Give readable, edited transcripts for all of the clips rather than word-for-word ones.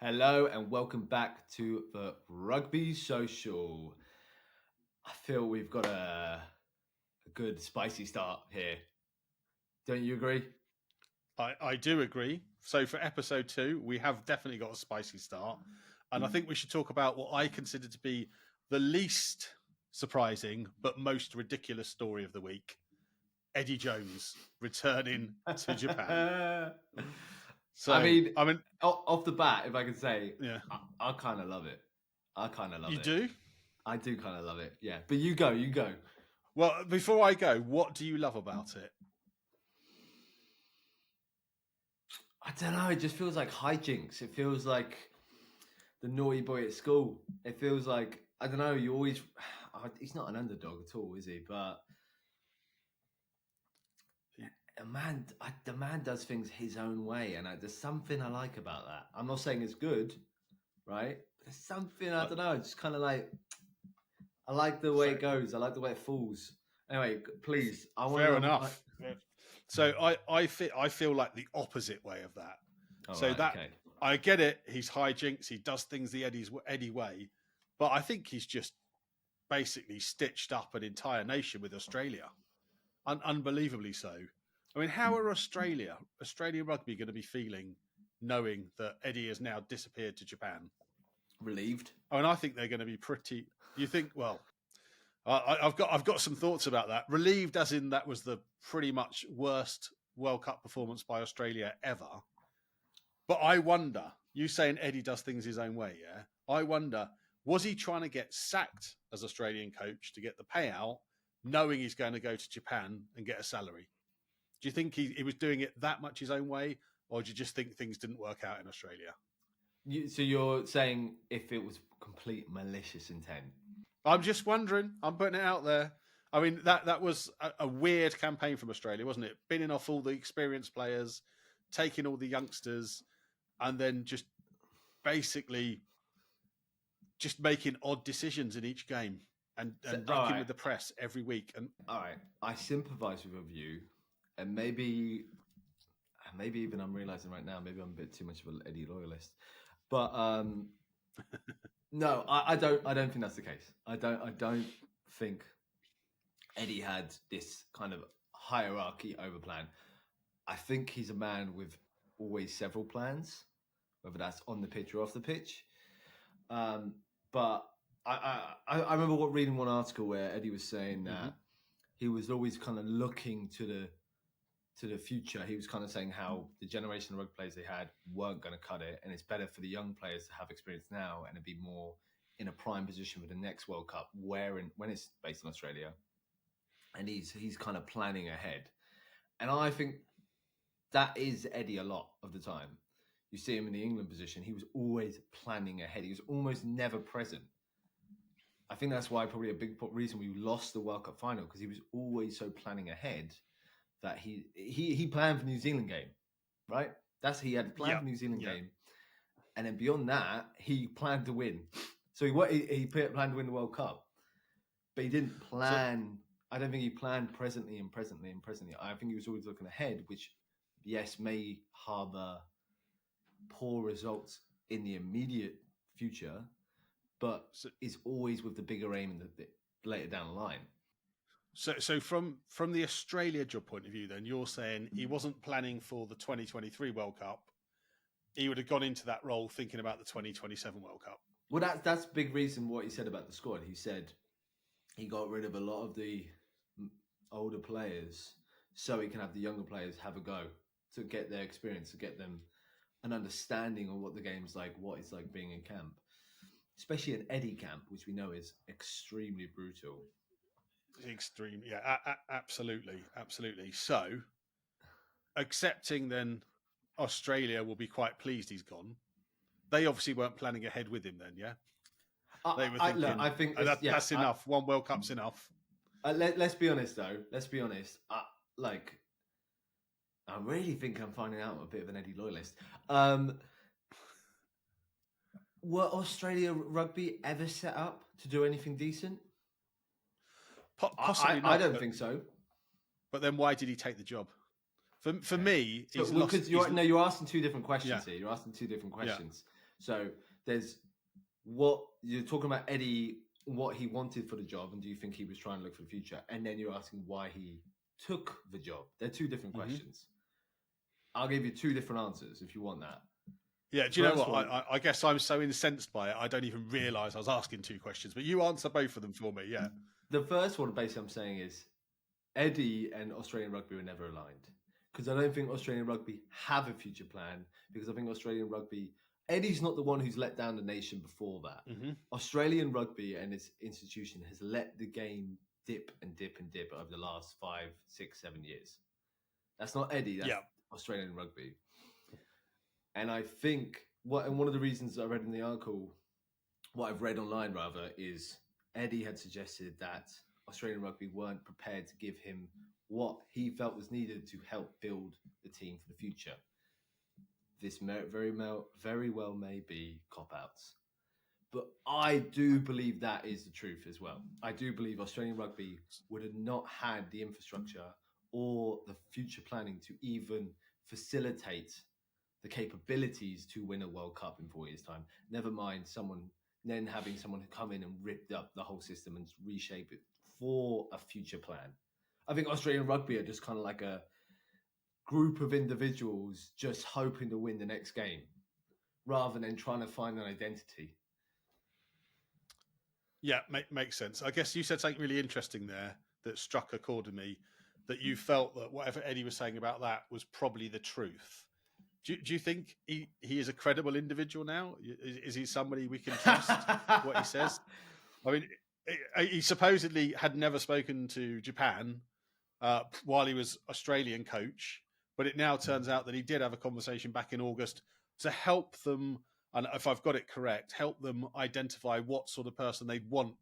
Hello and welcome back to the Rugby Social. I feel we've got a good spicy start here. Don't you agree? I do agree. So for episode 2, we have definitely got a spicy start. And I think we should talk about what I consider to be the least surprising but most ridiculous story of the week. Eddie Jones returning to Japan. So, I mean, off the bat, if I can say, yeah, I kind of love it. I kind of love you it. do? I do kind of love it, yeah. But you go. Well, before I go, what do you love about it? I don't know. It just feels like hijinks. It feels like the naughty boy at school. It feels like, I don't know, you always... He's not an underdog at all, is he? But the man does things his own way, and there's something I like about that. I'm not saying it's good, right? But there's something, I don't know, it's kind of like, I like the way it goes. I like the way it falls. Anyway, please. Fair enough. So I feel like the opposite way of that. Okay. I get it. He's hijinks. He does things the Eddie way, but I think he's just basically stitched up an entire nation with Australia, unbelievably so. I mean, how are Australian rugby going to be feeling knowing that Eddie has now disappeared to Japan? Relieved. I mean, I think they're going to be pretty. You think? Well, I've got some thoughts about that. Relieved, as in that was the pretty much worst World Cup performance by Australia ever. But I wonder, you saying Eddie does things his own way, yeah? I wonder, was he trying to get sacked as Australian coach to get the payout, knowing he's going to go to Japan and get a salary? Do you think he was doing it that much his own way, or do you just think things didn't work out in Australia? So you're saying if it was complete malicious intent? I'm just wondering. I'm putting it out there. I mean, that was a weird campaign from Australia, wasn't it? Binning off all the experienced players, taking all the youngsters, and then just basically just making odd decisions in each game and racking with the press every week. And all right, I sympathise with your view, and maybe even I'm realising right now, maybe I'm a bit too much of an Eddie loyalist, but no, I don't think that's the case. I don't think Eddie had this kind of hierarchy over plan. I think he's a man with always several plans, whether that's on the pitch or off the pitch. But I remember reading one article where Eddie was saying that he was always kind of looking to the future. He was kind of saying how the generation of rugby players they had weren't going to cut it, and it's better for the young players to have experience now and to be more in a prime position for the next World Cup, when it's based in Australia. And he's kind of planning ahead. And I think that is Eddie a lot of the time. You see him in the England position, he was always planning ahead. He was almost never present. I think that's why probably a big reason we lost the World Cup final, because he was always so planning ahead that he planned for New Zealand game, right? He had planned for New Zealand game. And then beyond that, he planned to win. So he planned to win the World Cup. But he didn't plan... I don't think he planned presently. I think he was always looking ahead, which, yes, may harbour poor results in the immediate future, but is always with the bigger aim in the later down the line. So from the Australia job point of view, then you're saying he wasn't planning for the 2023 World Cup. He would have gone into that role thinking about the 2027 World Cup. Well, that's a big reason what he said about the squad. He said he got rid of a lot of the older players so he can have the younger players have a go to get their experience, to get them an understanding of what the game's like, what it's like being in camp, especially an Eddie camp, which we know is extremely brutal. Extreme, yeah, absolutely. So, accepting then Australia will be quite pleased he's gone. They obviously weren't planning ahead with him then, yeah? They were thinking, I think that's enough. One World Cup's enough. Let's be honest, though. I really think I'm finding out I'm a bit of an Eddie loyalist. Were Australia rugby ever set up to do anything decent? Possibly not. I don't think so. But then why did he take the job? For me, you're asking two different questions here. You're asking two different questions. So there's what you're talking about, Eddie, what he wanted for the job, and do you think he was trying to look for the future? And then you're asking why he took the job. They're two different questions. I'll give you two different answers if you want that. Yeah, do you know what? I guess I'm so incensed by it, I don't even realise I was asking two questions, but you answer both of them for me, yeah. The first one, basically, I'm saying is Eddie and Australian rugby were never aligned. Because I don't think Australian rugby have a future plan, because I think Australian rugby, Eddie's not the one who's let down the nation before that. Australian rugby and its institution has let the game dip and dip and dip over the last 5, 6, 7 years. That's not Eddie, that's Australian rugby. And I think one of the reasons I read in the article, what I've read online rather, is Eddie had suggested that Australian rugby weren't prepared to give him what he felt was needed to help build the team for the future. This very well may be cop-outs. But I do believe that is the truth as well. I do believe Australian rugby would have not had the infrastructure or the future planning to even facilitate the capabilities to win a World Cup in 4 years' time. Never mind having someone come in and rip up the whole system and reshape it for a future plan. I think Australian rugby are just kind of like a group of individuals just hoping to win the next game rather than trying to find an identity. Yeah, makes sense. I guess you said something really interesting there that struck a chord with me, that you felt that whatever Eddie was saying about that was probably the truth. Do you think he is a credible individual now? Is he somebody we can trust what he says? I mean, he supposedly had never spoken to Japan while he was Australian coach, but it now turns out that he did have a conversation back in August to help them, and if I've got it correct, help them identify what sort of person they'd want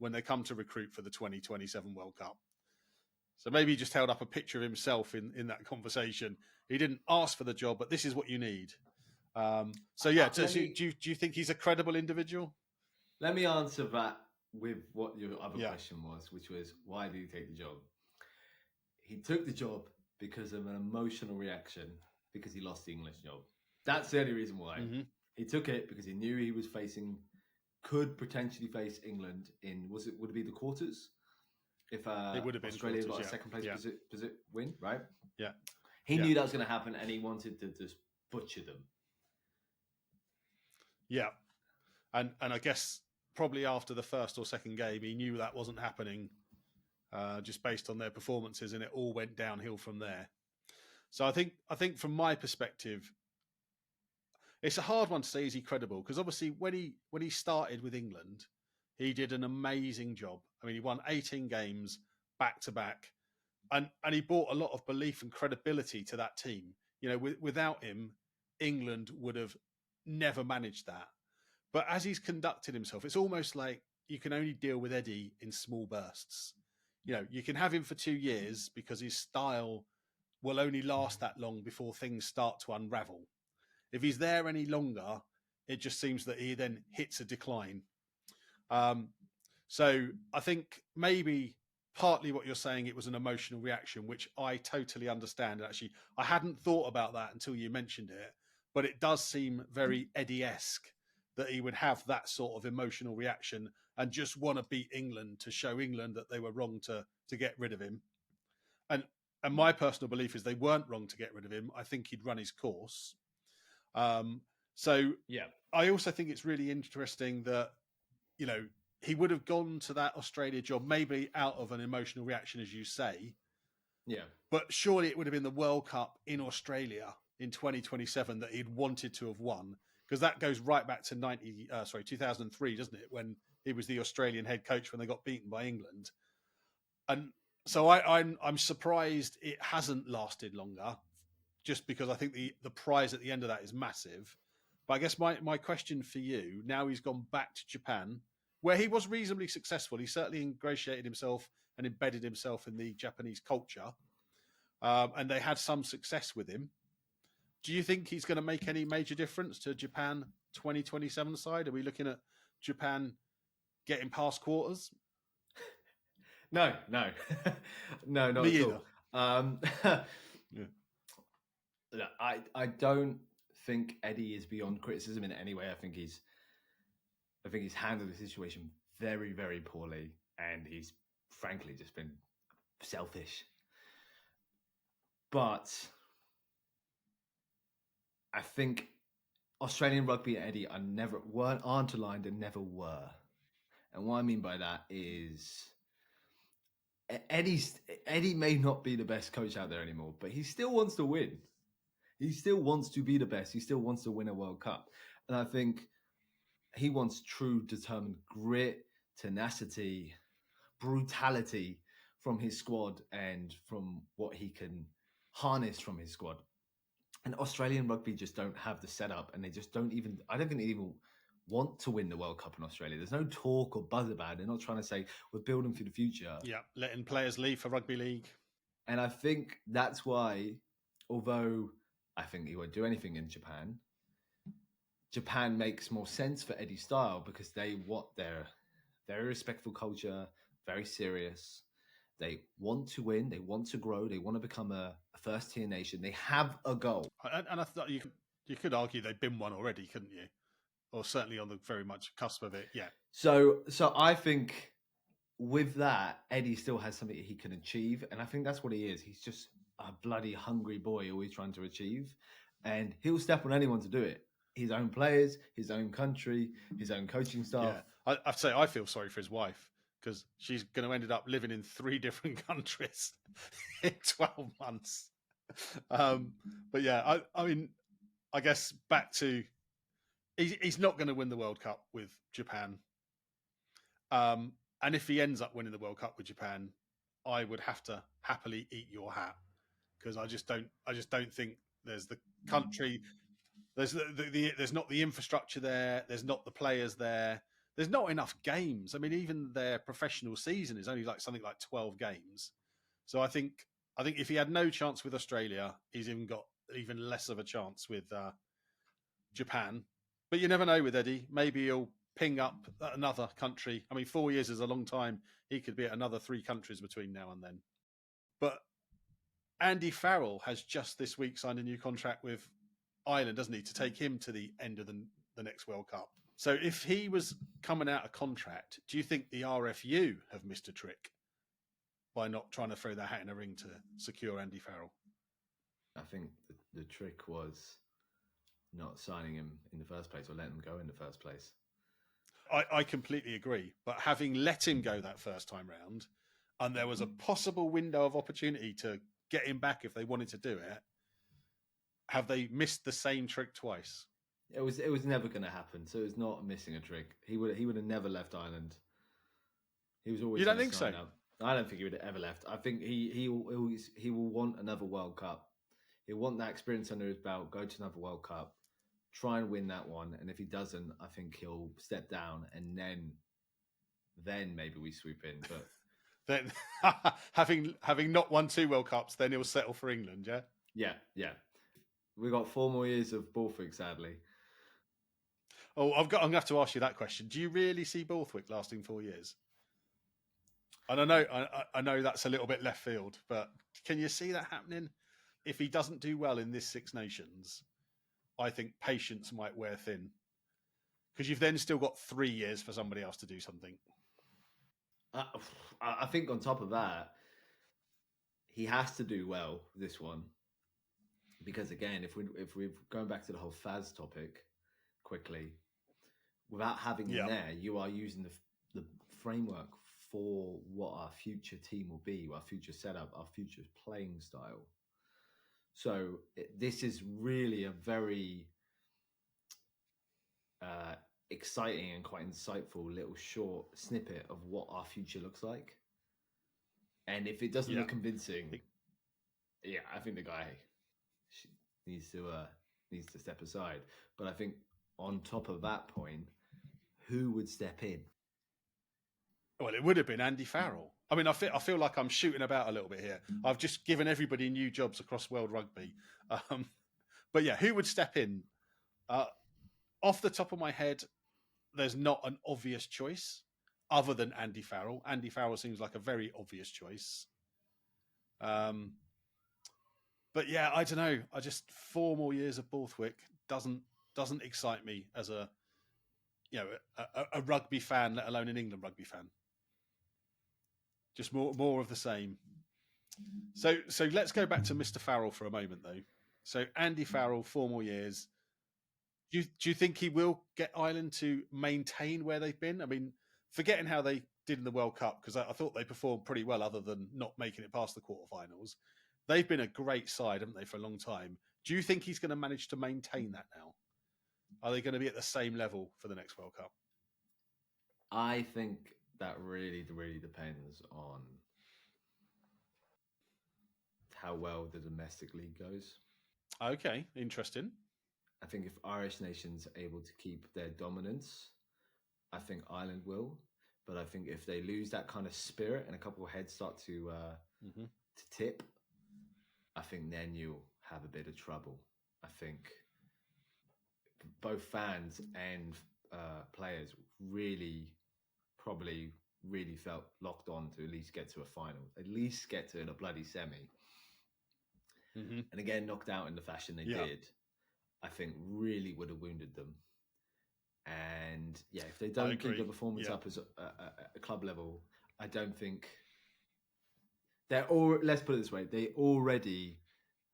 when they come to recruit for the 2027 World Cup. So maybe he just held up a picture of himself in that conversation. He didn't ask for the job, but this is what you need. Do you think he's a credible individual? Let me answer that with what your other question was, which was, why did he take the job? He took the job because of an emotional reaction, because he lost the English job. That's the only reason why. He took it because he knew he was could potentially face England in, would it be the quarters? If it would have been Australia got a second place win, right? Yeah. He knew that was going to happen, and he wanted to just butcher them. Yeah. And I guess probably after the first or second game, he knew that wasn't happening just based on their performances, and it all went downhill from there. So I think from my perspective, it's a hard one to say, is he credible? Because obviously when he started with England, he did an amazing job. I mean, he won 18 games back to back, and he brought a lot of belief and credibility to that team. You know, without him, England would have never managed that. But as he's conducted himself, it's almost like you can only deal with Eddie in small bursts. You know, you can have him for 2 years because his style will only last that long before things start to unravel. If he's there any longer, it just seems that he then hits a decline. So I think maybe partly what you're saying, it was an emotional reaction, which I totally understand. Actually, I hadn't thought about that until you mentioned it, but it does seem very Eddie-esque that he would have that sort of emotional reaction and just want to beat England to show England that they were wrong to get rid of him. And my personal belief is they weren't wrong to get rid of him. I think he'd run his course. I also think it's really interesting that, you know, he would have gone to that Australia job maybe out of an emotional reaction, as you say. Yeah. But surely it would have been the World Cup in Australia in 2027 that he'd wanted to have won, because that goes right back to 2003, doesn't it? When he was the Australian head coach when they got beaten by England. And so I'm surprised it hasn't lasted longer, just because I think the prize at the end of that is massive. But I guess my question for you, now he's gone back to Japan, where he was reasonably successful. He certainly ingratiated himself and embedded himself in the Japanese culture. And they had some success with him. Do you think he's going to make any major difference to Japan 2027 side? Are we looking at Japan getting past quarters? No, not Me at all. I don't think Eddie is beyond criticism in any way. I think he's handled the situation very, very poorly, and he's frankly just been selfish. But I think Australian rugby and Eddie aren't aligned and never were. And what I mean by that is Eddie may not be the best coach out there anymore, but he still wants to win. He still wants to be the best. He still wants to win a World Cup. And I think he wants true, determined grit, tenacity, brutality from his squad and from what he can harness from his squad. And Australian rugby just don't have the setup, and they just don't even, I don't think they even want to win the World Cup in Australia. There's no talk or buzz about it. They're not trying to say, we're building for the future. Yeah, letting players leave for rugby league. And I think that's why, although I think he won't do anything in Japan, Japan makes more sense for Eddie's style because they're very respectful culture, very serious. They want to win. They want to grow. They want to become a first-tier nation. They have a goal. And I thought you could argue they've been one already, couldn't you? Or certainly on the very much cusp of it, yeah. So I think with that, Eddie still has something he can achieve. And I think that's what he is. He's just a bloody hungry boy always trying to achieve. And he'll step on anyone to do it. His own players, his own country, his own coaching staff. Yeah. I'd say I feel sorry for his wife because she's going to end up living in 3 different countries in 12 months. But yeah, I mean, I guess back to he's not going to win the World Cup with Japan. And if he ends up winning the World Cup with Japan, I would have to happily eat your hat because I just don't think there's the country. There's there's not the infrastructure there. There's not the players there. There's not enough games. I mean, even their professional season is only like something like 12 games. So I think if he had no chance with Australia, he's got even less of a chance with Japan. But you never know with Eddie. Maybe he'll ping up another country. I mean, 4 years is a long time. He could be at another 3 countries between now and then. But Andy Farrell has just this week signed a new contract with Ireland, doesn't he, to take him to the end of the next World Cup. So if he was coming out of contract, do you think the RFU have missed a trick by not trying to throw their hat in a ring to secure Andy Farrell? I think the trick was not signing him in the first place or letting him go in the first place. I completely agree. But having let him go that first time round, and there was a possible window of opportunity to get him back if they wanted to do it, have they missed the same trick twice? It was never going to happen. So it's not missing a trick. He would have never left Ireland. He was always. You don't think so? Up. I don't think he would have ever left. I think he will want another World Cup. He'll want that experience under his belt. Go to another World Cup, try and win that one. And if he doesn't, I think he'll step down, and then maybe we swoop in. But then having not won 2 World Cups, then he'll settle for England. Yeah. Yeah. We got 4 more years of Borthwick, sadly. Oh, I'm going to have to ask you that question. Do you really see Borthwick lasting 4 years? And I know that's a little bit left field, but can you see that happening? If he doesn't do well in this 6 Nations, I think patience might wear thin because you've then still got 3 years for somebody else to do something. I think on top of that, he has to do well this one. Because again, if we're going back to the whole Faz topic quickly, without having him there, you are using the framework for what our future team will be, our future setup, our future playing style. So this is really a very exciting and quite insightful little short snippet of what our future looks like. And if it doesn't look convincing, I think the guy needs to step aside. But I think on top of that point, who would step in? Well, it would have been Andy Farrell. I mean, I feel like I'm shooting about a little bit here. I've just given everybody new jobs across world rugby. But yeah, who would step in? Off the top of my head, there's not an obvious choice other than Andy Farrell. Andy Farrell seems like a very obvious choice. But yeah, I don't know. I just 4 more years of Borthwick doesn't excite me as a rugby fan, let alone an England rugby fan. Just more of the same. So let's go back to Mr. Farrell for a moment, though. So Andy Farrell, 4 more years. Do you think he will get Ireland to maintain where they've been? I mean, forgetting how they did in the World Cup, because I thought they performed pretty well other than not making it past the quarterfinals. They've been a great side, haven't they, for a long time? Do you think he's going to manage to maintain that now? Are they going to be at the same level for the next World Cup? I think that really depends on how well the domestic league goes. Okay, interesting. I think if Irish nation's able to keep their dominance, I think Ireland will. But I think if they lose that kind of spirit and a couple of heads start to tip, I think then you'll have a bit of trouble. I think both fans and players probably felt locked on to at least get to a final, at least get to a bloody semi. Mm-hmm. And again, knocked out in the fashion they did, I think really would have wounded them. And yeah, if they don't keep the performance up as a club level, I don't think they're all. Let's put it this way: they already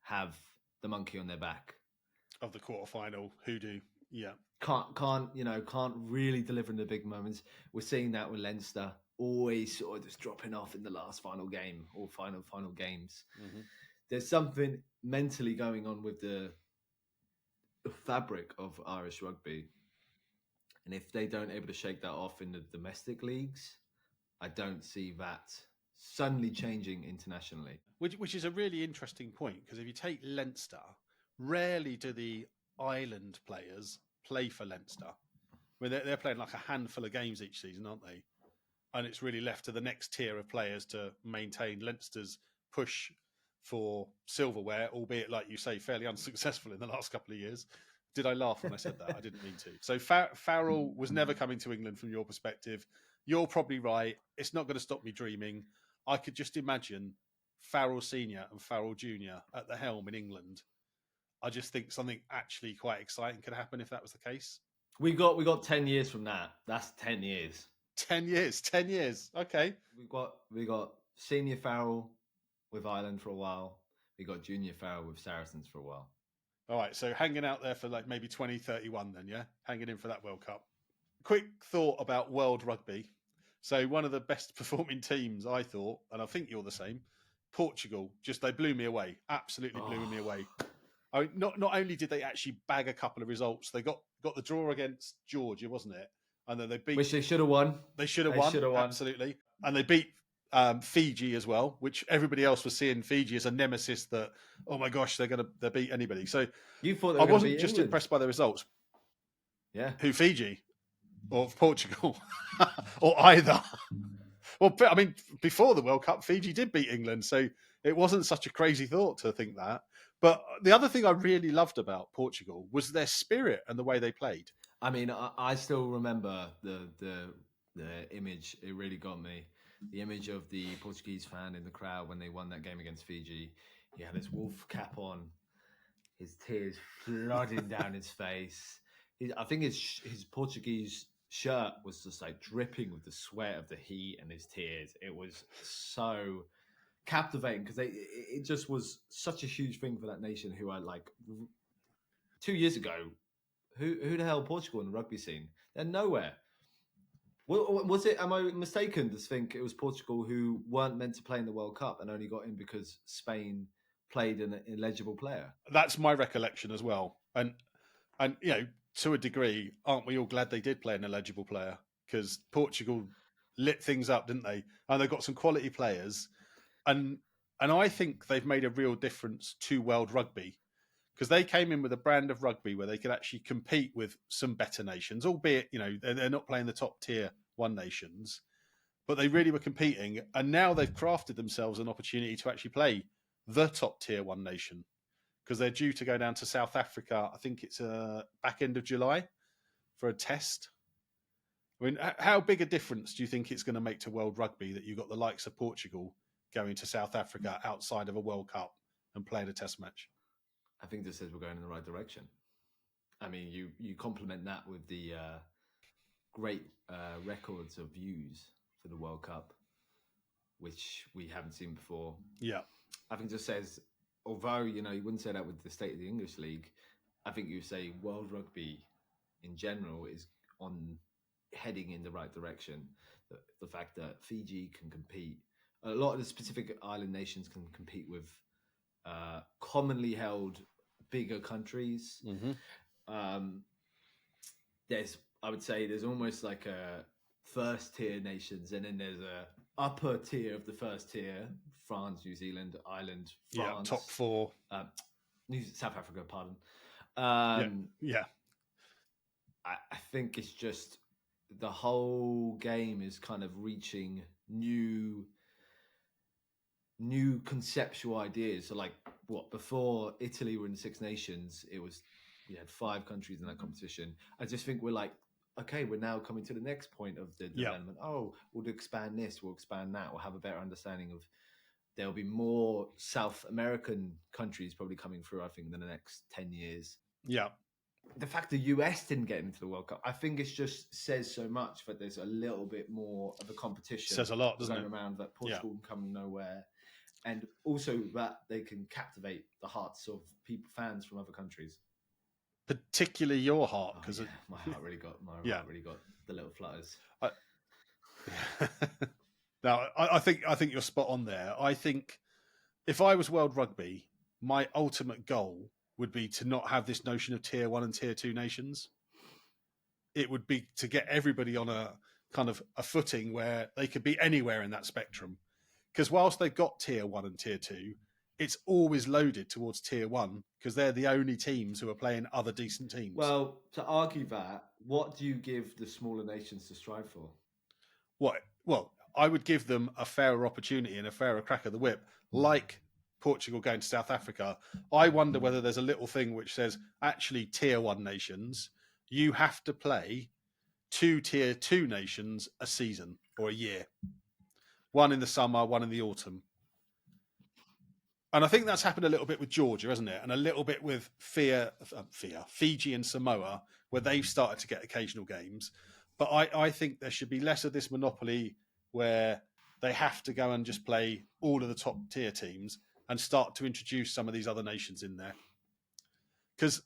have the monkey on their back of the quarterfinal hoodoo. Yeah, can't really deliver in the big moments. We're seeing that with Leinster, always sort of just dropping off in the last final game or final games. Mm-hmm. There's something mentally going on with the fabric of Irish rugby. And if they don't able to shake that off in the domestic leagues, I don't see that suddenly changing internationally. Which is a really interesting point, because if you take Leinster, rarely do the island players play for Leinster. I mean, they're playing like a handful of games each season, aren't they? And it's really left to the next tier of players to maintain Leinster's push for silverware, albeit, like you say, fairly unsuccessful in the last couple of years. Did I laugh when I said that? I didn't mean to. So Farrell was never coming to England from your perspective. You're probably right. It's not going to stop me dreaming. I could just imagine Farrell Senior and Farrell Junior at the helm in England. I just think something actually quite exciting could happen if that was the case. We got 10 years from that. That's 10 years. 10 years. Okay. We got Senior Farrell with Ireland for a while. We got Junior Farrell with Saracens for a while. All right, so hanging out there for like maybe 2031 then, yeah? Hanging in for that World Cup. Quick thought about World Rugby. So one of the best performing teams, I thought, and I think you're the same, Portugal, they blew me away. Absolutely blew me away. I mean, not only did they actually bag a couple of results, they got the draw against Georgia, wasn't it? And then they beat... Which they should have won. They should have won, absolutely. And they beat Fiji as well, which everybody else was seeing Fiji as a nemesis that, oh my gosh, they'll beat anybody. So you thought I wasn't just impressed by the results. Yeah. Who, Fiji or Portugal or either? Well, I mean, before the World Cup, Fiji did beat England, so it wasn't such a crazy thought to think that. But the other thing I really loved about Portugal was their spirit and the way they played. I mean, I still remember the image. It really got me. The image of the Portuguese fan in the crowd when they won that game against Fiji. He had his wolf cap on, his tears flooding down his face. I think his Portuguese shirt was just like dripping with the sweat of the heat and his tears. It was so captivating because it just was such a huge thing for that nation who I like 2 years ago. Who the hell Portugal in the rugby scene? They're nowhere. Was it? Am I mistaken to think it was Portugal who weren't meant to play in the World Cup and only got in because Spain played an illegible player? That's my recollection as well. And you know, to a degree, aren't we all glad they did play an illegible player? Because Portugal lit things up, didn't they? And they've got some quality players. And I think they've made a real difference to world rugby. Because they came in with a brand of rugby where they could actually compete with some better nations, albeit, you know, they're not playing the top tier one nations, but they really were competing. And now they've crafted themselves an opportunity to actually play the top tier one nation, because they're due to go down to South Africa. I think it's back end of July for a test. I mean, how big a difference do you think it's going to make to world rugby that you've got the likes of Portugal going to South Africa outside of a World Cup and playing a test match. I think this says we're going in the right direction. I mean, you complement that with the great records of views for the World Cup, which we haven't seen before. Yeah. I think it just says, although, you wouldn't say that with the state of the English League, I think you say world rugby in general is heading in the right direction. The fact that Fiji can compete, a lot of the specific island nations can compete with commonly held bigger countries. Mm-hmm. I would say there's almost like a first tier nations, and then there's a upper tier of the first tier: France, New Zealand, Ireland, France, top four, South Africa. Pardon. Yeah. I think it's just the whole game is kind of reaching new conceptual ideas. So, like, before Italy were in Six Nations, we had 5 countries in that competition. I just think we're like, okay, we're now coming to the next point of the development. Oh, we'll expand this, we'll expand that, we'll have a better understanding of. There'll be more South American countries probably coming through, I think, in the next 10 years. Yeah. The fact the US didn't get into the World Cup, I think it just says so much that there's a little bit more of a competition. Says a lot, doesn't it? Around that Portugal can come nowhere. And also that they can captivate the hearts of fans from other countries. Particularly your heart, because my heart really got the little flutters. Now, I think you're spot on there. I think if I was World Rugby, my ultimate goal would be to not have this notion of tier 1 and tier 2 nations. It would be to get everybody on a kind of a footing where they could be anywhere in that spectrum. Because whilst they've got tier 1 and tier 2, it's always loaded towards tier 1 because they're the only teams who are playing other decent teams. Well, to argue that, what do you give the smaller nations to strive for? What? Well, I would give them a fairer opportunity and a fairer crack of the whip, like Portugal going to South Africa. I wonder whether there's a little thing which says, actually, tier 1 nations, you have to play 2 tier 2 nations a season or a year. One in the summer, one in the autumn. And I think that's happened a little bit with Georgia, hasn't it? And a little bit with Fiji and Samoa, where they've started to get occasional games. But I think there should be less of this monopoly where they have to go and just play all of the top tier teams and start to introduce some of these other nations in there. Because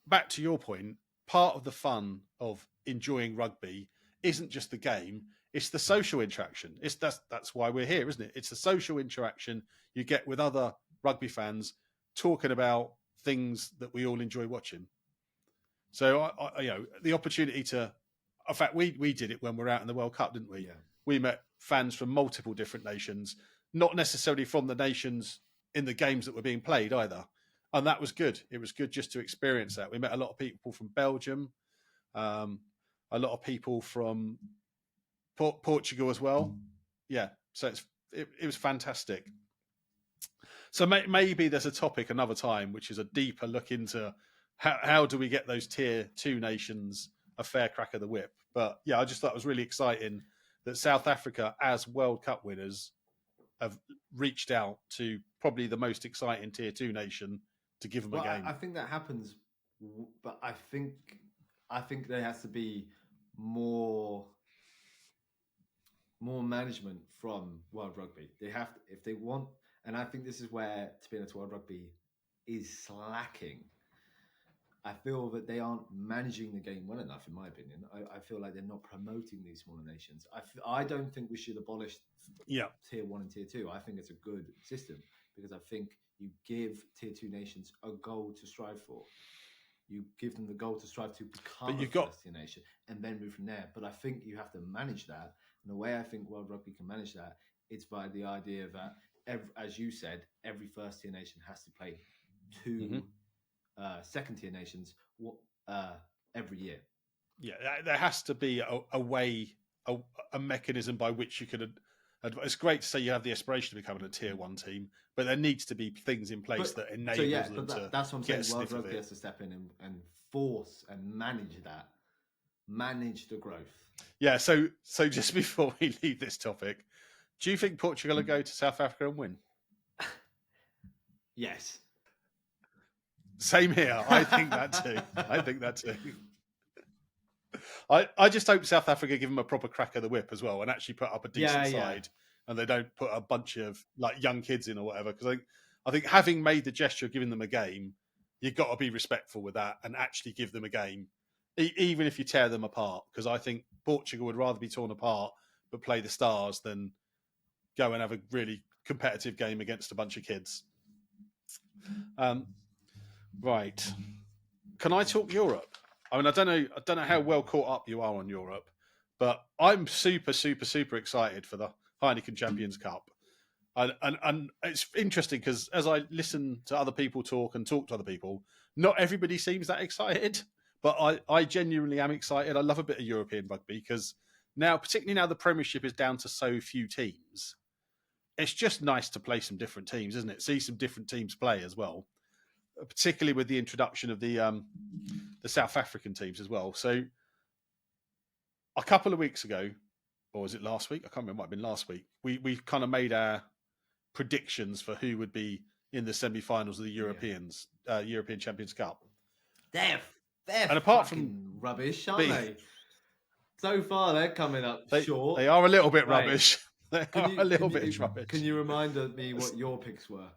back to your point, part of the fun of enjoying rugby isn't just the game, it's the social interaction. That's why we're here, isn't it? It's the social interaction you get with other rugby fans talking about things that we all enjoy watching. So, the opportunity to, in fact, we did it when we were out in the World Cup, didn't we? Yeah. We met fans from multiple different nations, not necessarily from the nations in the games that were being played either. And that was good. It was good just to experience that. We met a lot of people from Belgium, a lot of people from Portugal as well. Yeah, so it was fantastic. So maybe there's a topic another time, which is a deeper look into how do we get those tier 2 nations a fair crack of the whip. But yeah, I just thought it was really exciting that South Africa, as World Cup winners, have reached out to probably the most exciting tier 2 nation to give them a game. I think that happens, but I think there has to be more management from World Rugby. They have to, if they want, and I think this is where, to be honest, World Rugby is slacking. I feel that they aren't managing the game well enough, in my opinion. I feel like they're not promoting these smaller nations. I don't think we should abolish tier 1 and tier 2. I think it's a good system because I think you give tier 2 nations a goal to strive for. You give them the goal to strive to become a first tier nation and then move from there. But I think you have to manage that. And the way I think World Rugby can manage that is by the idea that, as you said, every first tier nation has to play 2 second tier nations every year. Yeah, there has to be a way, a mechanism by which you can. It's great to say you have the aspiration to becoming a tier 1 team, but there needs to be things in place that enable them to. That's what I'm saying. World Rugby has to step in and force and manage the growth. Yeah. So just before we leave this topic, do you think Portugal will go to South Africa and win? Yes. Same here. I think that too. I just hope South Africa give them a proper crack of the whip as well and actually put up a decent side, and they don't put a bunch of like young kids in or whatever. Because I think having made the gesture of giving them a game, you've got to be respectful with that and actually give them a game, even if you tear them apart. Because I think Portugal would rather be torn apart but play the Stars than go and have a really competitive game against a bunch of kids. Right. Can I talk Europe? I mean, I don't know how well caught up you are on Europe, but I'm super, super, super excited for the Heineken Champions Cup. And it's interesting because as I listen to other people talk and talk to other people, not everybody seems that excited, but I genuinely am excited. I love a bit of European rugby because now, particularly now the Premiership is down to so few teams, it's just nice to play some different teams, isn't it? See some different teams play as well, particularly with the introduction of the South African teams as well. So a couple of weeks ago, or was it last week? I can't remember. It might have been last week. We kind of made our predictions for who would be in the semi-finals of the European Champions Cup. They're and apart from rubbish, aren't they? So far, they're coming up short. They are a little bit rubbish. They are a little bit rubbish. Can you remind me what your picks were?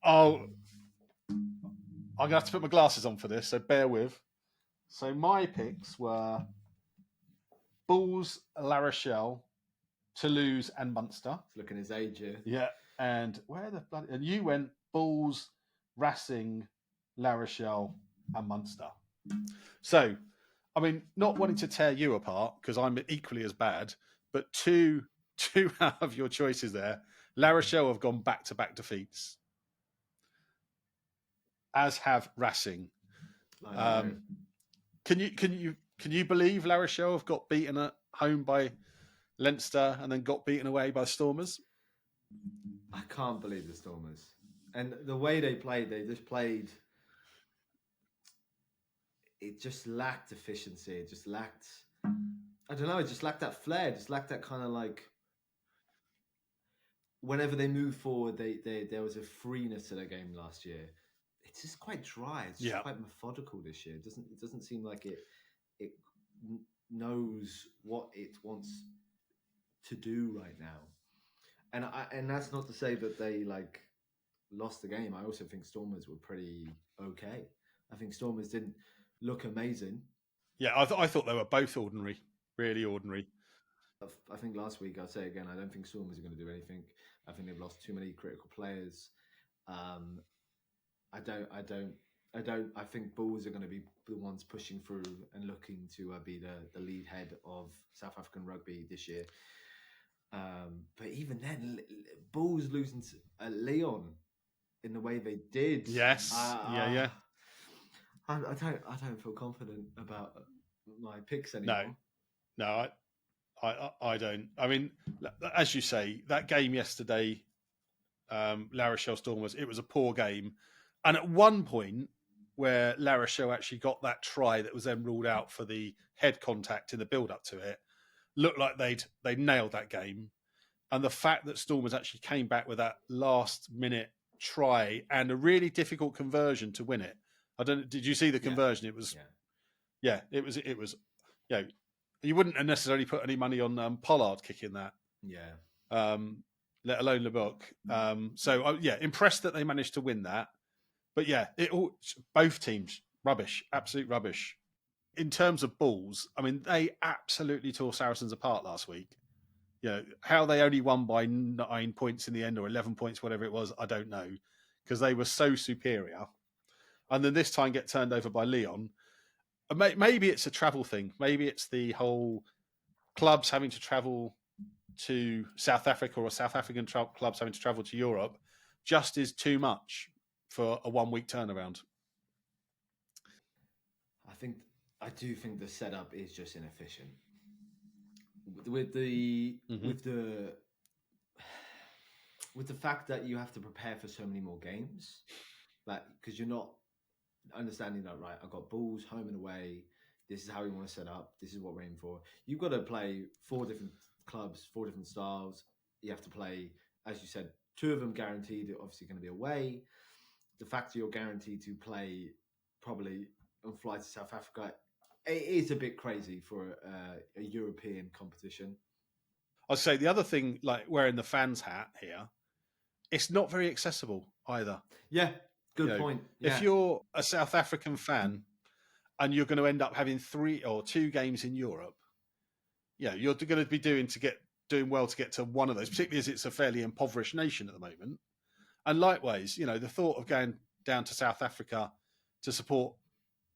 Oh, I'm going to have to put my glasses on for this, so bear with. So my picks were Bulls, La Rochelle, Toulouse, and Munster. Looking his age here. Yeah, and where the bloody... And you went Bulls, Racing, La Rochelle, and Munster. So, I mean, not wanting to tear you apart, because I'm equally as bad, but two out of your choices there, La Rochelle have gone back-to-back defeats, as have Racing. Can you believe La Rochelle have got beaten at home by Leinster and then got beaten away by Stormers? I can't believe the Stormers. And the way they just played. It just lacked efficiency. It just lacked, I don't know, it just lacked that flair. It just lacked that kind of like, whenever they moved forward, there was a freeness to their game last year. It's just quite dry. It's just quite methodical this year. It doesn't seem like it knows what it wants to do right now. And that's not to say that they like lost the game. I also think Stormers were pretty okay. I think Stormers didn't look amazing. Yeah, I thought they were both ordinary, really ordinary. I think last week, I'll say again, I don't think Stormers are going to do anything. I think they've lost too many critical players. I think Bulls are going to be the ones pushing through and looking to be the lead head of South African rugby this year. But even then, Bulls losing to Leon in the way they did. Yes. Yeah. I don't feel confident about my picks anymore. No, I don't. I mean, as you say, that game yesterday, La Rochelle Stormers, it was a poor game. And at one point where La Rochelle actually got that try that was then ruled out for the head contact in the build-up to it, looked like they'd nailed that game. And the fact that Stormers actually came back with that last-minute try and a really difficult conversion to win it. Did you see the conversion? It was, it was. You know, you wouldn't have necessarily put any money on Pollard kicking that. Yeah. Let alone LeBook. Impressed that they managed to win that. But both teams, rubbish, absolute rubbish. In terms of Bulls, I mean, they absolutely tore Saracens apart last week. You know, how they only won by 9 points in the end or 11 points, whatever it was, I don't know, because they were so superior. And then this time get turned over by Leon. Maybe it's a travel thing. Maybe it's the whole clubs having to travel to South Africa or South African clubs having to travel to Europe just is too much for a 1 week turnaround. I do think the setup is just inefficient. With the fact that you have to prepare for so many more games, like because you're not understanding that, right? I've got Bulls home and away. This is how we want to set up. This is what we're aiming for. You've got to play 4 different clubs, 4 different styles. You have to play, as you said, 2 of them guaranteed, are obviously going to be away. The fact that you're guaranteed to play probably and fly to South Africa, it is a bit crazy for a European competition. I'd say the other thing, like wearing the fans hat here, it's not very accessible either. Yeah, good point. If you're a South African fan and you're going to end up having 3 or 2 games in Europe, you're going to be doing well to get to one of those, particularly as it's a fairly impoverished nation at the moment. And likewise, the thought of going down to South Africa to support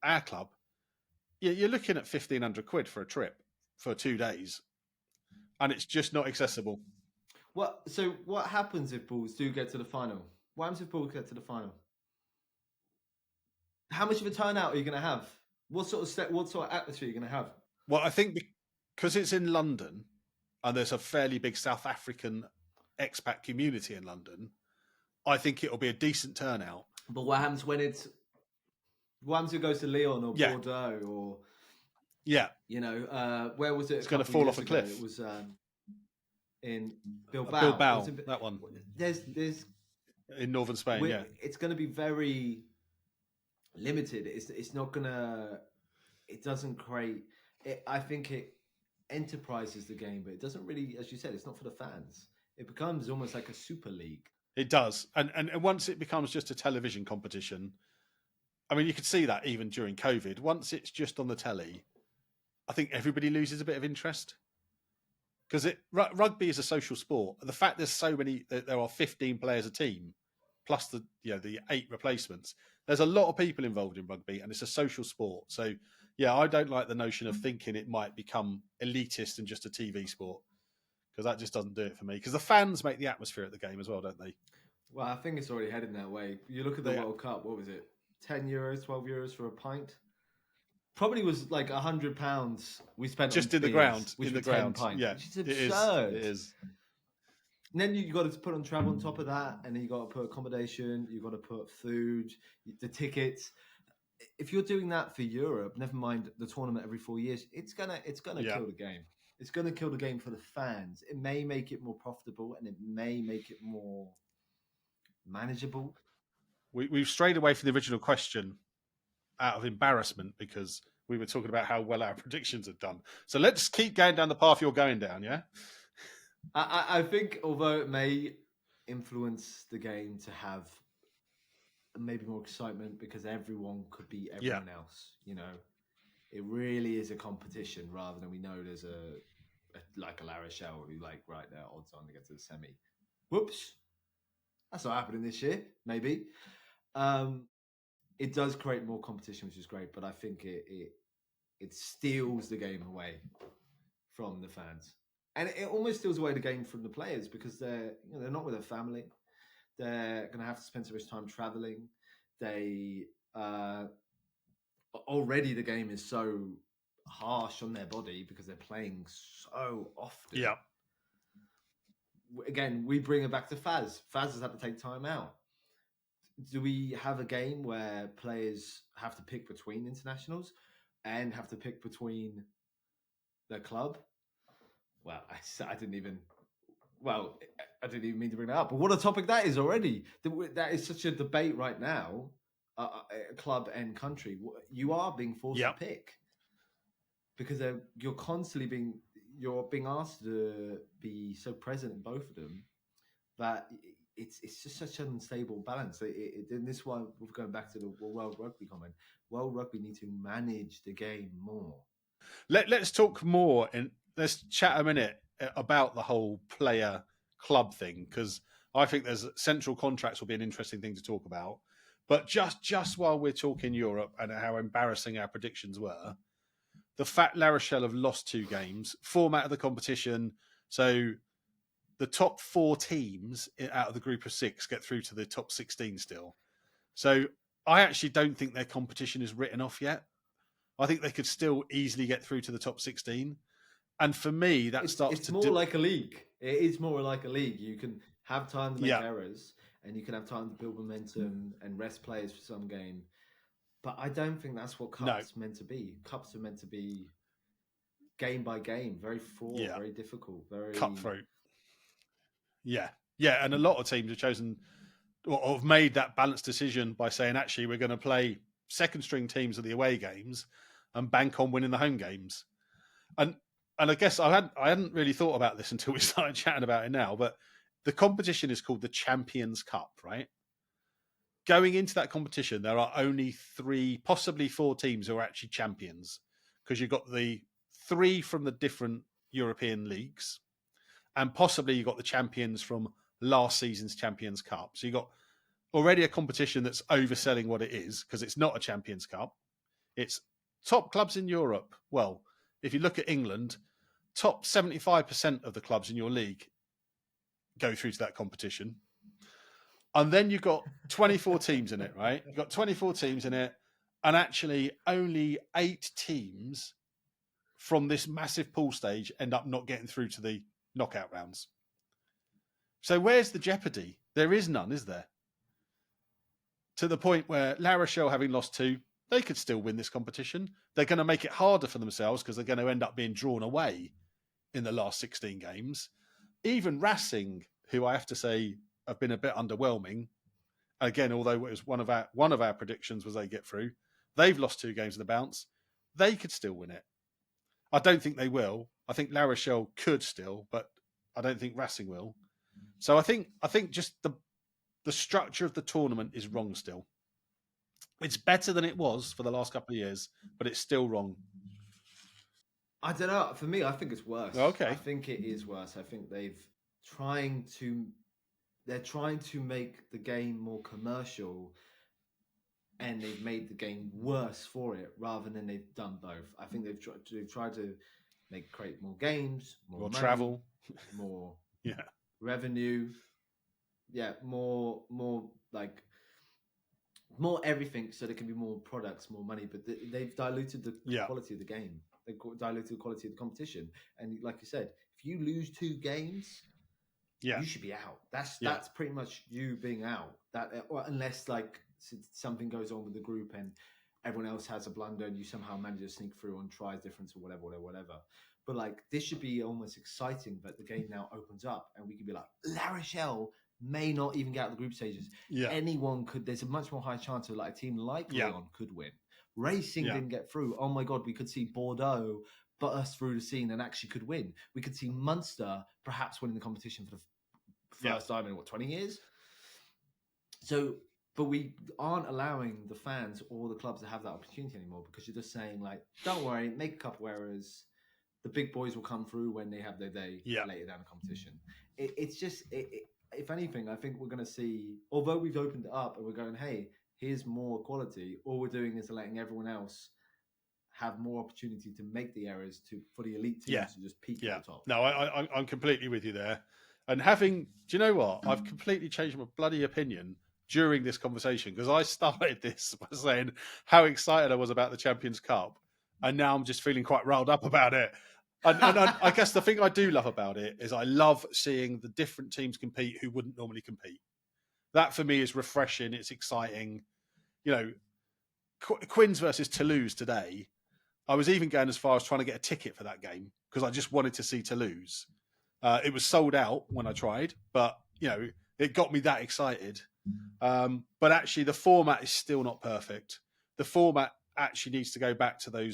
our club, you're looking at £1,500 for a trip for 2 days, and it's just not accessible. So what happens if Bulls do get to the final? What happens if Bulls get to the final? How much of a turnout are you going to have? What sort of atmosphere are you going to have? Well, I think because it's in London and there's a fairly big South African expat community in London, I think it'll be a decent turnout. But what happens when it goes to Lyon or Bordeaux or where was it? It's going to fall off a cliff. It was in Bilbao. Bilbao, that one. There's in northern Spain. It's going to be very limited. It's not going to. It doesn't create. I think it enterprises the game, but it doesn't really, as you said, it's not for the fans. It becomes almost like a super league. It does, and once it becomes just a television competition, I mean, you could see that even during COVID. Once it's just on the telly, I think everybody loses a bit of interest because rugby is a social sport. The fact there are 15 players a team, plus the 8 replacements. There's a lot of people involved in rugby, and it's a social sport. So, I don't like the notion of thinking it might become elitist and just a TV sport, because that just doesn't do it for me. Because the fans make the atmosphere at the game as well, don't they? Well, I think it's already heading that way. You look at the World Cup, what was it? €10, €12 for a pint? Probably was like £100 we spent just on in the ground. Which in the 10 ground. pints, Yeah, which is absurd. It is. And then you got to put on travel on top of that, and then you got to put accommodation, you got to put food, the tickets. If you're doing that for Europe, never mind the tournament every 4 years, it's gonna kill the game. It's gonna kill the game for the fans. It may make it more profitable, and it may make it more manageable. We've strayed away from the original question out of embarrassment because we were talking about how well our predictions had done. So let's keep going down the path you're going down, yeah? I think although it may influence the game to have maybe more excitement because everyone could beat everyone else, it really is a competition rather than we know there's like a La Rochelle who right there odds on to get to the semi. Whoops. That's not happening this year, maybe. It does create more competition, which is great, but I think it steals the game away from the fans. And it almost steals away the game from the players because they're not with their family. They're going to have to spend so much time traveling. They already the game is so harsh on their body because they're playing so often. Yeah. Again, we bring it back to Faz. Faz has had to take time out. Do we have a game where players have to pick between internationals and have to pick between their club? Well, I didn't even mean to bring that up. But what a topic that is already. That is such a debate right now, club and country. You are being forced to pick because you're constantly being asked to be so present in both of them that it's just such an unstable balance. In this one, we're going back to the World Rugby comment. World Rugby need to manage the game more. Let's talk more and let's chat a minute about the whole player club thing, because I think there's central contracts will be an interesting thing to talk about. But just while we're talking Europe and how embarrassing our predictions were, the fact La Rochelle have lost 2 games, format of the competition, so the top 4 teams out of the group of 6 get through to the top 16 still. So I actually don't think their competition is written off yet. I think they could still easily get through to the top 16. And for me, it's more like a league. It is more like a league. You can have time to make errors and you can have time to build momentum and rest players for some game. But I don't think that's what Cups meant to be. Cups are meant to be game by game, very fraught, very difficult, very cutthroat. Yeah. Yeah, and a lot of teams have chosen or have made that balanced decision by saying, actually, we're going to play second string teams of the away games and bank on winning the home games. And I guess I hadn't really thought about this until we started chatting about it now, but the competition is called the Champions Cup, right? Going into that competition, there are only 3, possibly 4 teams who are actually champions, because you've got the 3 from the different European leagues, and possibly you've got the champions from last season's Champions Cup. So you've got already a competition that's overselling what it is, because it's not a Champions Cup. It's top clubs in Europe. Well, if you look at England, top 75% of the clubs in your league go through to that competition. And then you've got 24 teams in it, right? You've got 24 teams in it, and actually only 8 teams from this massive pool stage end up not getting through to the knockout rounds. So where's the jeopardy? There is none, is there? To the point where La Rochelle, having lost 2, they could still win this competition. They're going to make it harder for themselves because they're going to end up being drawn away in the last 16 games. Even Racing, who I have to say have been a bit underwhelming. Again, although it was one of our predictions was they get through, they've lost 2 games in the bounce. They could still win it. I don't think they will. I think La Rochelle could still, but I don't think Racing will. So I think just the structure of the tournament is wrong still. It's better than it was for the last couple of years, but it's still wrong. I don't know. For me, I think it's worse. Okay. I think it is worse. I think they're trying to make the game more commercial, and they've made the game worse for it rather than they've done both. I think they've tried to create more games, more money, travel, more revenue, more more everything, so there can be more products, more money. But they've diluted the quality of the game. They diluted the quality of the competition. And like you said, if you lose 2 games, you should be out. That's pretty much you being out. Unless something goes on with the group and everyone else has a blunder and you somehow manage to sneak through on tries difference or whatever. But this should be almost exciting that the game now opens up and we can be like, La Rochelle may not even get out of the group stages. Yeah. Anyone could. There's a much more high chance of a team like Lyon could win. Racing didn't get through. Oh my God, we could see Bordeaux burst through the scene and actually could win. We could see Munster perhaps winning the competition for the first time in 20 years. So, but we aren't allowing the fans or the clubs to have that opportunity anymore, because you're just saying don't worry, make a couple errors. The big boys will come through when they have their day later down the competition. It's just, if anything, I think we're going to see, although we've opened it up and we're going, hey, here's more quality, all we're doing is letting everyone else have more opportunity to make the errors for the elite teams to just peak at the top. No, I'm completely with you there. And do you know what? I've completely changed my bloody opinion during this conversation, because I started this by saying how excited I was about the Champions Cup. And now I'm just feeling quite riled up about it. And I guess the thing I do love about it is I love seeing the different teams compete who wouldn't normally compete. That for me is refreshing. It's exciting. Quins versus Toulouse today. I was even going as far as trying to get a ticket for that game because I just wanted to see Toulouse. It was sold out when I tried, but it got me that excited. But actually, the format is still not perfect. The format actually needs to go back to the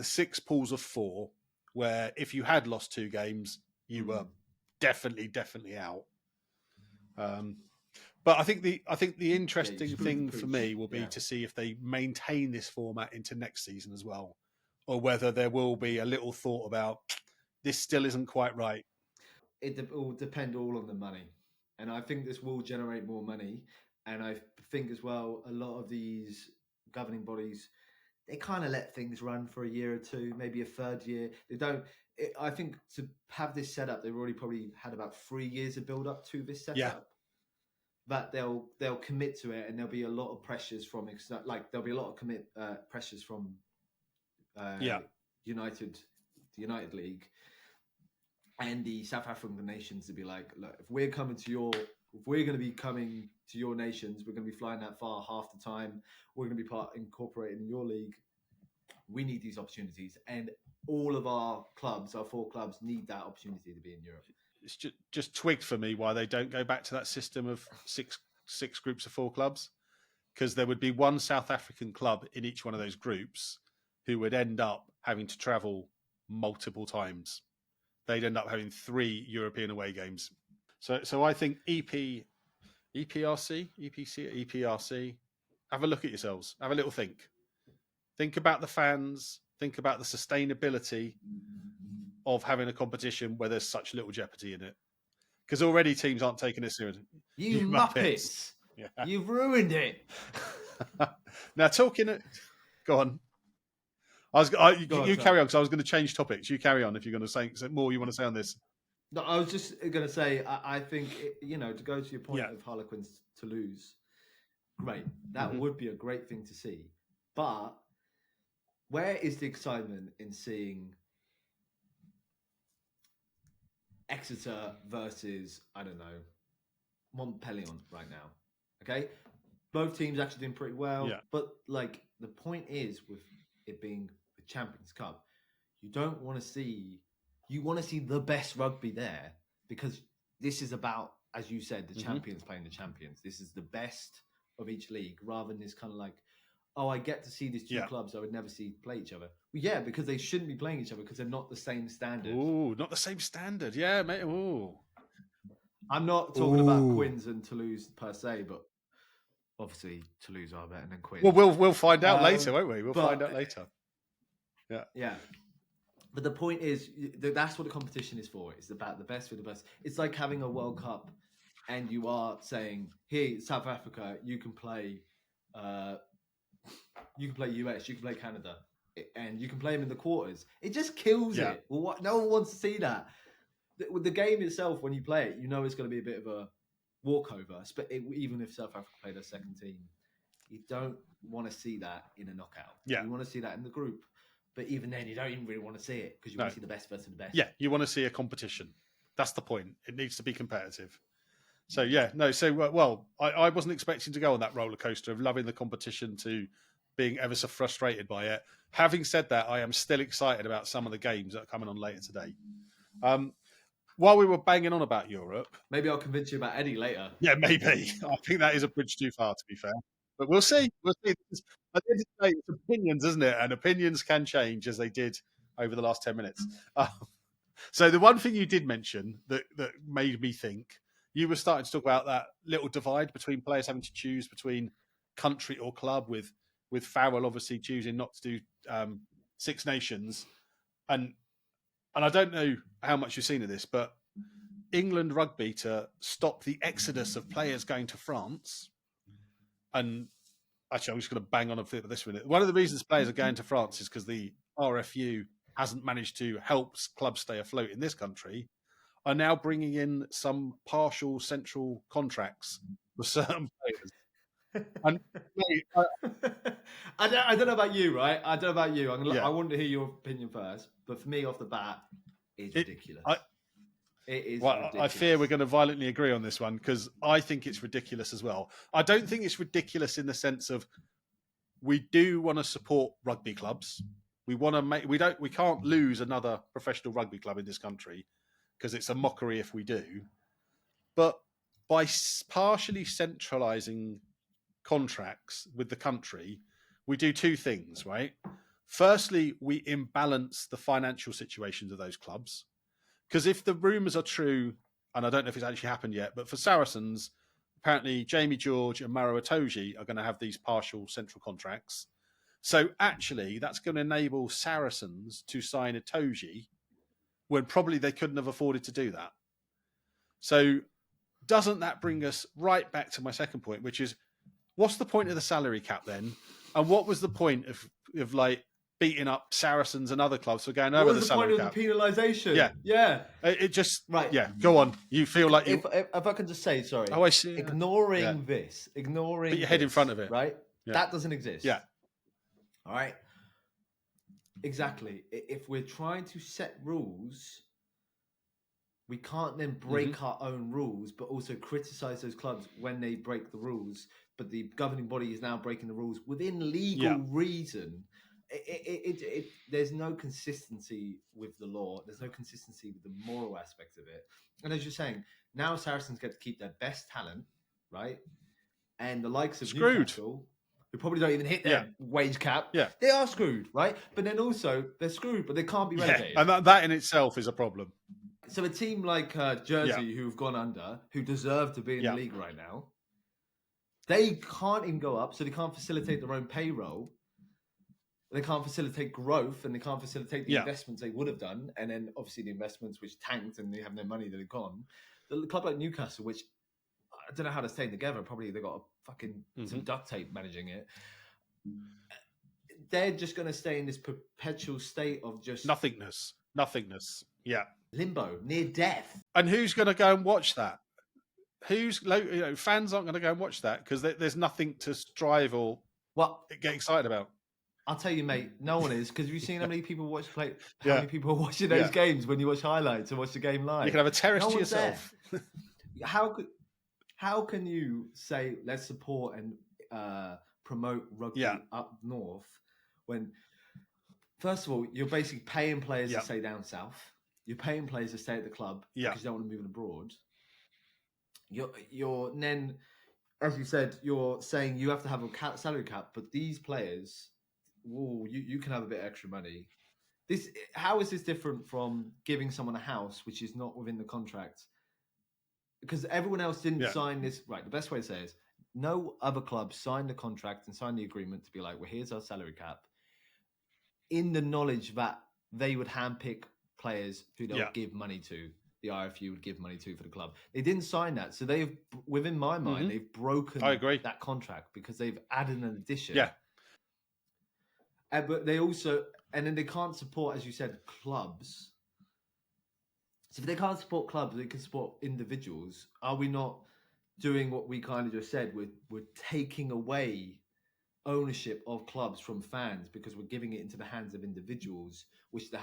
6 pools of 4, where if you had lost 2 games, you were definitely out. But I think the interesting thing for me will be to see if they maintain this format into next season as well, or whether there will be a little thought about this still isn't quite right. It will depend all on the money, and I think this will generate more money. And I think as well, a lot of these governing bodies, they kind of let things run for a year or 2, maybe a third year. They don't. I think to have this set up, they've already probably had about 3 years of build up to this setup. But they'll commit to it, and there'll be a lot of pressures from there'll be a lot of pressures from United, the United League, and the South African nations to be like, look, if we're going to be coming to your nations, we're going to be flying that far half the time. We're going to be incorporated in your league. We need these opportunities, and all of our 4 clubs need that opportunity to be in Europe. it's just twigged for me why they don't go back to that system of six groups of 4 clubs, because there would be one South African club in each one of those groups who would end up having to travel multiple times. They'd end up having 3 European away games. So I think EPRC, have a look at yourselves. Have a little think. Think about the fans. Think about the sustainability of having a competition where there's such little jeopardy in it. Because already teams aren't taking it seriously. You Muppets! Yeah. You've ruined it. Now, go on. You carry on, because I was going to change topics. You carry on if you're going to say more you want to say on this. No, I was just going to say, I think, to go to your point of Harlequins to lose, great. That would be a great thing to see. But where is the excitement in seeing Exeter versus, I don't know, Montpellier right now? Okay? Both teams actually doing pretty well. Yeah. But, the point is, with it being the Champions Cup, you don't want to see... You want to see the best rugby there, because this is about, as you said, the champions playing the champions. This is the best of each league, rather than this kind of I get to see these 2 clubs I would never see play each other. Well, yeah, because they shouldn't be playing each other, because they're not the same standard. Ooh, not the same standard. Yeah, mate. Ooh. I'm not talking about Quins and Toulouse per se, but obviously Toulouse are better than Quins. Well, we'll find out later, won't we? We'll find out later. Yeah. Yeah. But the point is, that's what the competition is for. It's about the best with the best. It's like having a World Cup, and you are saying, "Here, South Africa, you can play US, you can play Canada, and you can play them in the quarters." It just kills it. Well, no one wants to see that. With the game itself, when you play it, it's going to be a bit of a walkover. Even if South Africa play their second team, you don't want to see that in a knockout. Yeah. You want to see that in the group. But even then, you don't even really want to see it, because you want to see the best versus the best. Yeah, you want to see a competition. That's the point. It needs to be competitive. So, I wasn't expecting to go on that roller coaster of loving the competition to being ever so frustrated by it. Having said that, I am still excited about some of the games that are coming on later today. While we were banging on about Europe... Maybe I'll convince you about Eddie later. Yeah, maybe. I think that is a bridge too far, to be fair. But we'll see. We'll see. At the end of the day, it's opinions, isn't it? And opinions can change, as they did over the last 10 minutes. So the one thing you did mention that made me think, you were starting to talk about that little divide between players having to choose between country or club, with Farrell obviously choosing not to do 6 Nations. And I don't know how much you've seen of this, but England Rugby, to stop the exodus of players going to France... And actually, I'm just going to bang on a bit of this minute. One of the reasons players are going to France is because the RFU hasn't managed to help clubs stay afloat in this country, are now bringing in some partial central contracts for certain players. And I don't know about you, right? I don't know about you. I want to hear your opinion first. But for me, off the bat, it's ridiculous. It is ridiculous. I fear we're going to violently agree on this one, because I think it's ridiculous as well. I don't think it's ridiculous in the sense of, we do want to support rugby clubs. We want to we can't lose another professional rugby club in this country, because it's a mockery if we do. But by partially centralising contracts with the country, we do 2 things, right? Firstly, we imbalance the financial situations of those clubs. Because if the rumours are true, and I don't know if it's actually happened yet, but for Saracens, apparently Jamie George and Maro Itoje are going to have these partial central contracts. So actually, that's going to enable Saracens to sign Itoje when probably they couldn't have afforded to do that. So doesn't that bring us right back to my second point, which is, what's the point of the salary cap then? And what was the point of beating up Saracens and other clubs for going over the salary cap? What was the point of the penalisation? Yeah. It just... Right. Yeah, go on. You feel like you... If I can just say, sorry. Oh, I see. Ignoring Put your head in front of it. Right? Yeah. That doesn't exist. Yeah. All right? Exactly. If we're trying to set rules, we can't then break our own rules, but also criticise those clubs when they break the rules. But the governing body is now breaking the rules within legal reason. there's no consistency with the law. There's no consistency with the moral aspect of it. And as you're saying, now Saracens get to keep their best talent, right? And the likes of Screwed. Newcastle, who probably don't even hit their wage cap, they are screwed, right? But then also they're screwed, but they can't be relegated. And that in itself is a problem. So a team like Jersey, who've gone under, who deserve to be in the league right now, they can't even go up, so they can't facilitate their own payroll. They can't facilitate growth, and they can't facilitate the investments they would have done. And then obviously the investments which tanked and they have no money that have gone. The club like Newcastle, which I don't know how to stay together. Probably they got a fucking some duct tape managing it. They're just going to stay in this perpetual state of just nothingness. Yeah, limbo, near death. And who's going to go and watch that? Fans aren't going to go and watch that because there's nothing to strive or get excited about. I'll tell you, mate, no one is, because have you seen how many people how many people are watching those games when you watch highlights and watch the game live? You can have a terrace to yourself. How can you say let's support and promote rugby up north when, first of all, you're basically paying players to stay down south. You're paying players to stay at the club because you don't want to move abroad. You're then, as you said, you're saying you have to have a salary cap, but these players, you can have a bit extra money. How is this different from giving someone a house which is not within the contract? Because everyone else didn't sign this. Right, the best way to say it is no other club signed the contract and signed the agreement to be like, well, here's our salary cap, in the knowledge that they would handpick players who they'll give money to. The RFU would give money to for the club. They didn't sign that. So they've, within my mind, they've broken that contract because they've added an addition. Yeah. But they also, and then they can't support, as you said, clubs. So if they can't support clubs, they can support individuals. Are we not doing what we kind of just said? We're taking away ownership of clubs from fans because we're giving it into the hands of individuals, which the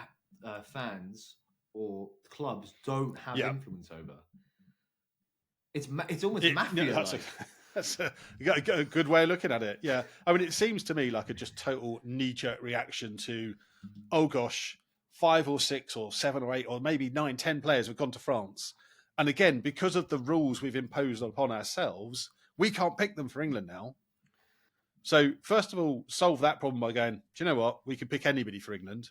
fans or clubs don't have influence over. It's almost mafia. That's a good way of looking at it. Yeah. I mean, it seems to me like a just total knee-jerk reaction to, oh gosh, 5 or 6 or 7 or 8 or maybe 9, 10 players have gone to France. And again, because of the rules we've imposed upon ourselves, we can't pick them for England now. So first of all, solve that problem by going, do you know what? We can pick anybody for England.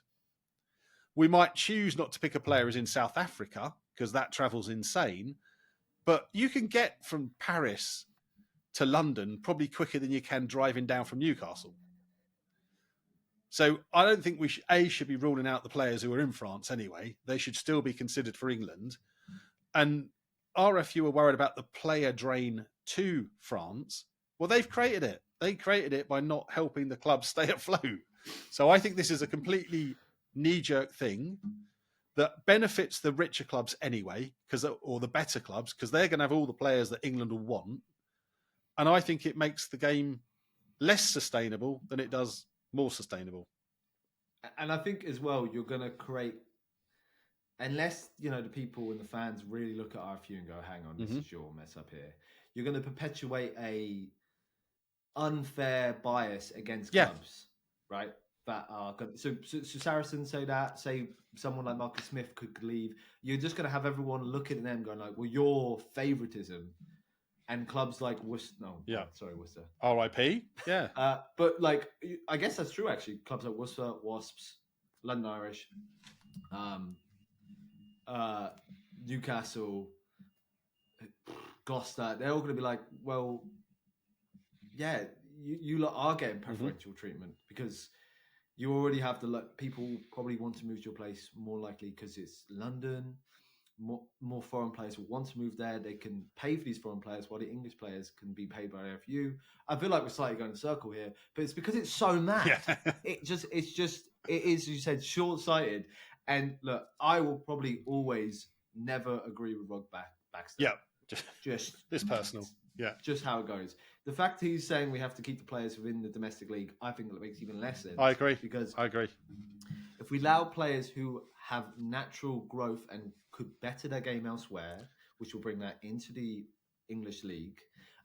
We might choose not to pick a player who's in South Africa because that travel's insane. But you can get from Paris to London probably quicker than you can driving down from Newcastle. So I don't think we should be ruling out the players who are in France anyway. They should still be considered for England. And RFU are worried about the player drain to France. Well, they've created it. They created it by not helping the club stay afloat. So I think this is a completely knee-jerk thing that benefits the richer clubs anyway, or the better clubs, because they're going to have all the players that England will want. And I think it makes the game less sustainable than it does more sustainable. And I think as well, you're going to create, unless, the people and the fans really look at RFU and go, hang on, this is your mess up here. You're going to perpetuate a unfair bias against clubs, right? That are good. So Saracens say someone like Marcus Smith could leave. You're just going to have everyone looking at them going like, well, your favoritism. And clubs like Worcester, Worcester. RIP, yeah. But I guess that's true actually. Clubs like Worcester, Wasps, London Irish, Newcastle, Gloucester, they're all going to be like, well, yeah, you lot are getting preferential treatment because you already have people probably want to move to your place more likely because it's London. More foreign players will want to move there. They can pay for these foreign players while the English players can be paid by RFU. I feel like we're slightly going in a circle here, but it's because it's so mad. Yeah. It is, as you said, short-sighted. And look, I will probably always never agree with Rog Baxter. Yeah. Just it's personal. Yeah. Just how it goes. The fact he's saying we have to keep the players within the domestic league, I think that makes even less sense. I agree. Because I agree. If we allow players who have natural growth and could better their game elsewhere, which will bring that into the English league,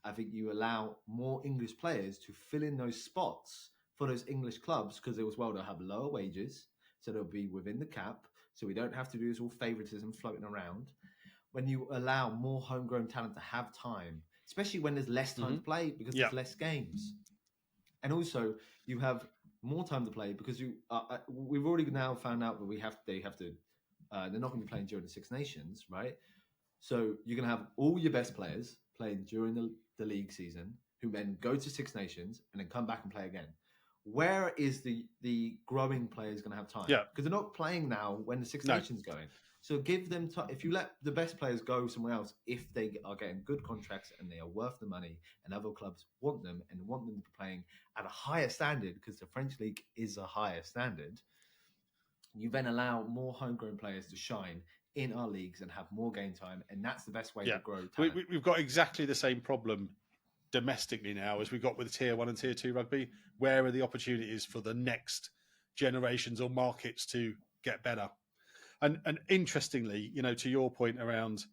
I think you allow more English players to fill in those spots for those English clubs because it was, well, they'll have lower wages, so they'll be within the cap, so we don't have to do this all favoritism floating around. When you allow more homegrown talent to have time, especially when there's less time to play because there's less games. And also you have more time to play because we've already now found out that they're not going to be playing during the Six Nations, right? So you're going to have all your best players playing during the league season, who then go to Six Nations and then come back and play again. Where is the growing players going to have time? Yeah, because they're not playing now when the Six Nations going. So give them time. If you let the best players go somewhere else, if they are getting good contracts and they are worth the money, and other clubs want them and want them to be playing at a higher standard, because the French league is a higher standard, you then allow more homegrown players to shine in our leagues and have more game time, and that's the best way to grow talent. We've got exactly the same problem domestically now as we've got with Tier 1 and Tier 2 rugby. Where are the opportunities for the next generations or markets to get better? And interestingly, to your point around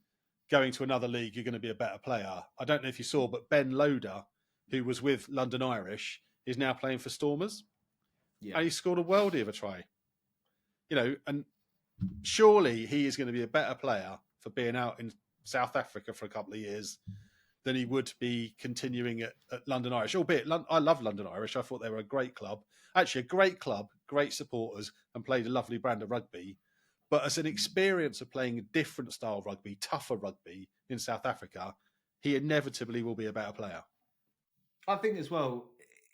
going to another league, you're going to be a better player. I don't know if you saw, but Ben Loader, who was with London Irish, is now playing for Stormers. Yeah. And he scored a worldie of a try. And surely he is going to be a better player for being out in South Africa for a couple of years than he would be continuing at London Irish. Albeit, I love London Irish. I thought they were a great club. Actually, a great club, great supporters, and played a lovely brand of rugby. But as an experience of playing a different style of rugby, tougher rugby in South Africa, he inevitably will be a better player. I think as well,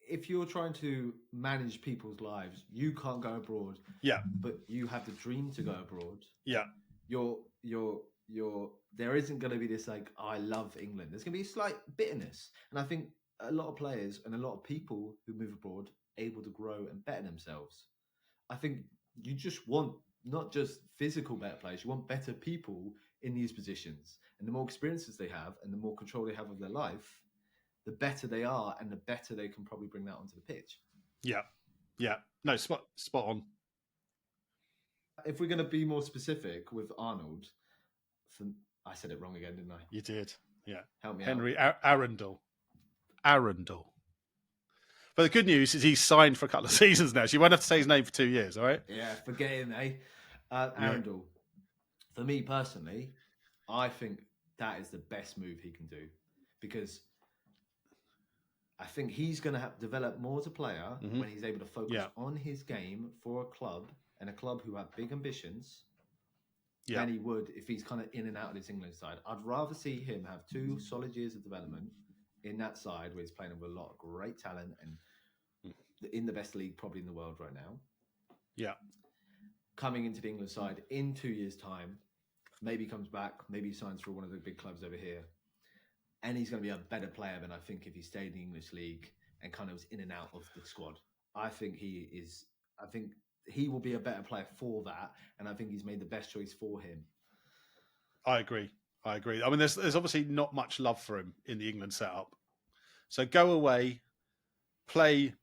if you're trying to manage people's lives, you can't go abroad. Yeah. But you have the dream to go abroad. Yeah. There isn't going to be this like, I love England. There's going to be a slight bitterness. And I think a lot of players and a lot of people who move abroad able to grow and better themselves. I think you just want not just physical better players, you want better people in these positions. And the more experiences they have and the more control they have of their life, the better they are and the better they can probably bring that onto the pitch. Yeah. Yeah. No, spot on. If we're going to be more specific with Arnold, I said it wrong again, didn't I? You did. Yeah. Help me Henry out. Arundel. But the good news is he's signed for a couple of seasons now. So you won't have to say his name for 2 years, all right? Yeah, forget him, eh? Arundel. For me personally, I think that is the best move he can do, because I think he's going to develop more as a player when he's able to focus on his game for a club, and a club who have big ambitions, than he would if he's kind of in and out of this England side. I'd rather see him have 2 solid years of development in that side where he's playing with a lot of great talent and in the best league probably in the world right now. Yeah. Coming into the England side in 2 years' time, maybe comes back, maybe he signs for one of the big clubs over here, and he's going to be a better player than I think if he stayed in the English league and kind of was in and out of the squad. I think he will be a better player for that, and I think he's made the best choice for him. I agree. I mean, there's obviously not much love for him in the England setup. So go away, play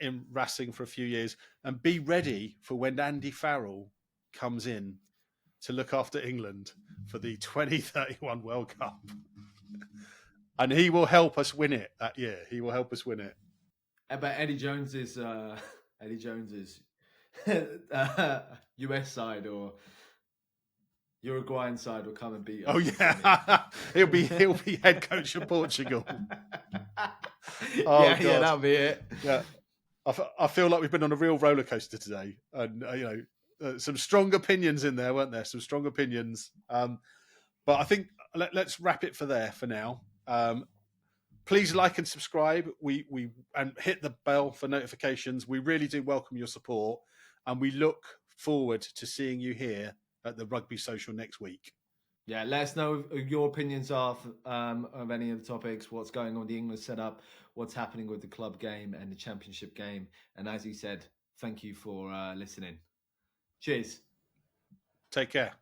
in Racing for a few years, and be ready for when Andy Farrell comes in to look after England for the 2031 World Cup. And he will help us win it that year. He will help us win it. But Eddie Jones's US side or Uruguayan side will come and beat us. Oh yeah, he'll be head coach of Portugal. Yeah, that'll be it. Yeah, I feel like we've been on a real roller coaster today, and some strong opinions in there, weren't there? Some strong opinions. But I think let's wrap it for now. Please like and subscribe. We and hit the bell for notifications. We really do welcome your support, and we look forward to seeing you here at the Rugby Social next week. Yeah, let us know your opinions are of any of the topics, what's going on with the England setup, what's happening with the club game and the championship game. And as he said, thank you for listening. Cheers. Take care.